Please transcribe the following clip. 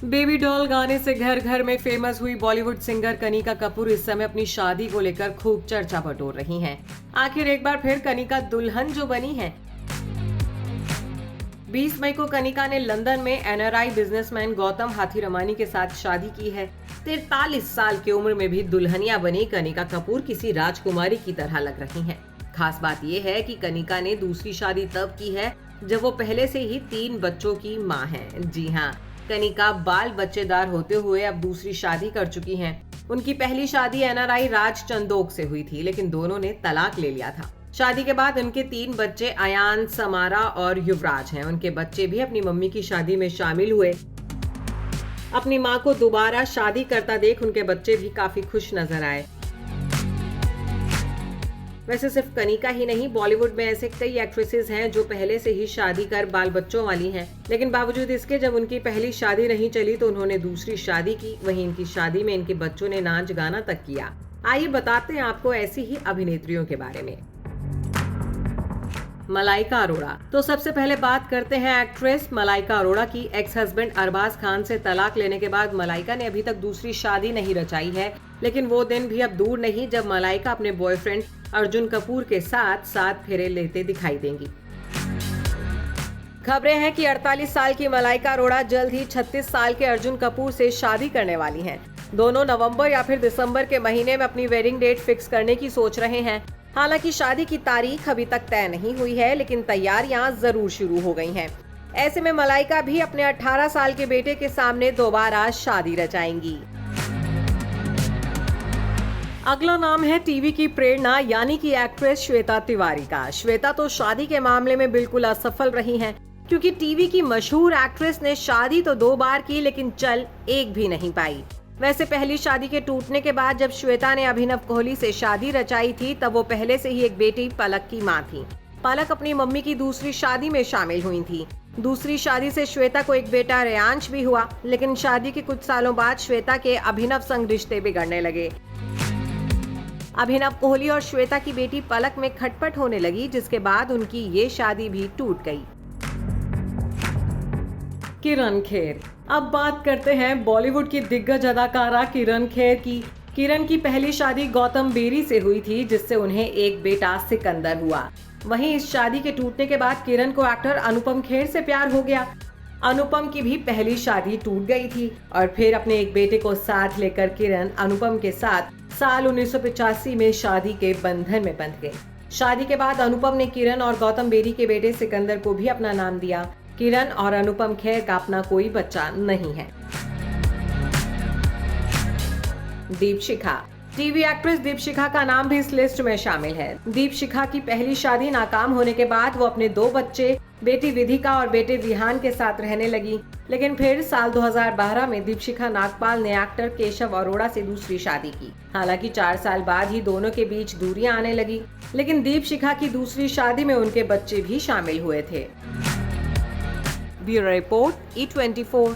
Baby doll गाने से घर घर में फेमस हुई बॉलीवुड सिंगर कनिका कपूर इस समय अपनी शादी को लेकर खूब चर्चा बटोर रही हैं। आखिर एक बार फिर कनिका दुल्हन जो बनी है। 20 मई को कनिका ने लंदन में एनआरआई बिजनेसमैन गौतम हाथीरमानी के साथ शादी की है। 43 साल की उम्र में भी दुल्हनिया बनी कनिका कपूर किसी राजकुमारी की तरह लग रही हैं। खास बात यह है कि कनिका ने दूसरी शादी तब की है जब वो पहले से ही 3 बच्चों की मां हैं। जी हाँ, कनिका बाल बच्चेदार होते हुए अब दूसरी शादी कर चुकी हैं। उनकी पहली शादी एनआरआई राज चंदोक से हुई थी, लेकिन दोनों ने तलाक ले लिया था। शादी के बाद उनके 3 बच्चे अयान, समारा और युवराज हैं। उनके बच्चे भी अपनी मम्मी की शादी में शामिल हुए। अपनी मां को दोबारा शादी करता देख उनके बच्चे भी काफी खुश नजर आए। वैसे सिर्फ कनिका ही नहीं, बॉलीवुड में ऐसे कई एक्ट्रेसेस हैं जो पहले से ही शादी कर बाल बच्चों वाली हैं, लेकिन बावजूद इसके जब उनकी पहली शादी नहीं चली तो उन्होंने दूसरी शादी की। वहीं इनकी शादी में इनके बच्चों ने नाच गाना तक किया। आइए बताते हैं आपको ऐसी ही अभिनेत्रियों के बारे में। मलाइका अरोड़ा। तो सबसे पहले बात करते हैं एक्ट्रेस मलाइका अरोड़ा की। एक्स हस्बैंड अरबाज खान से तलाक लेने के बाद मलाइका ने अभी तक दूसरी शादी नहीं रचाई है, लेकिन वो दिन भी अब दूर नहीं जब मलाइका अपने बॉयफ्रेंड अर्जुन कपूर के साथ 7 फेरे लेते दिखाई देंगी। खबरें हैं कि 48 साल की मलाइका अरोड़ा जल्द ही 36 साल के अर्जुन कपूर से शादी करने वाली हैं। दोनों नवंबर या फिर दिसंबर के महीने में अपनी वेडिंग डेट फिक्स करने की सोच रहे हैं। हालांकि शादी की तारीख अभी तक तय नहीं हुई है, लेकिन तैयारियां जरूर शुरू हो गई हैं। ऐसे में मलाइका भी अपने 18 साल के बेटे के सामने दोबारा शादी रचाएंगी। अगला नाम है टीवी की प्रेरणा यानी कि एक्ट्रेस श्वेता तिवारी का। श्वेता तो शादी के मामले में बिल्कुल असफल रही हैं, क्योंकि टीवी की मशहूर एक्ट्रेस ने शादी तो 2 बार की, लेकिन चल एक भी नहीं पाई। वैसे पहली शादी के टूटने के बाद जब श्वेता ने अभिनव कोहली से शादी रचाई थी, तब वो पहले से ही एक बेटी पलक की मां थी। पलक अपनी मम्मी की दूसरी शादी में शामिल हुई थी। दूसरी शादी से श्वेता को एक बेटा रेयांश भी हुआ, लेकिन शादी के कुछ सालों बाद श्वेता के अभिनव संग रिश्ते बिगड़ने लगे। अभिनव कोहली और श्वेता की बेटी पलक में खटपट होने लगी, जिसके बाद उनकी ये शादी भी टूट गई। किरण खेर। अब बात करते हैं बॉलीवुड की दिग्गज अदाकारा किरण खेर की। किरण की पहली शादी गौतम बेरी से हुई थी, जिससे उन्हें एक बेटा सिकंदर हुआ। वहीं इस शादी के टूटने के बाद किरण को एक्टर अनुपम खेर से प्यार हो गया। अनुपम की भी पहली शादी टूट गई थी और फिर अपने एक बेटे को साथ लेकर किरण अनुपम के साथ साल 1985 में शादी के बंधन में बंध गए। शादी के बाद अनुपम ने किरण और गौतम बेरी के बेटे सिकंदर को भी अपना नाम दिया। किरण और अनुपम खेर का अपना कोई बच्चा नहीं है। दीपशिखा। टीवी एक्ट्रेस दीपशिखा का नाम भी इस लिस्ट में शामिल है। दीपशिखा की पहली शादी नाकाम होने के बाद वो अपने 2 बच्चे बेटी विधिका और बेटे विहान के साथ रहने लगी, लेकिन फिर साल 2012 में दीपशिखा नागपाल ने एक्टर केशव अरोड़ा से दूसरी शादी की। हालांकि 4 साल बाद ही दोनों के बीच दूरियां आने लगी, लेकिन दीपशिखा की दूसरी शादी में उनके बच्चे भी शामिल हुए थे। Bureau report E24।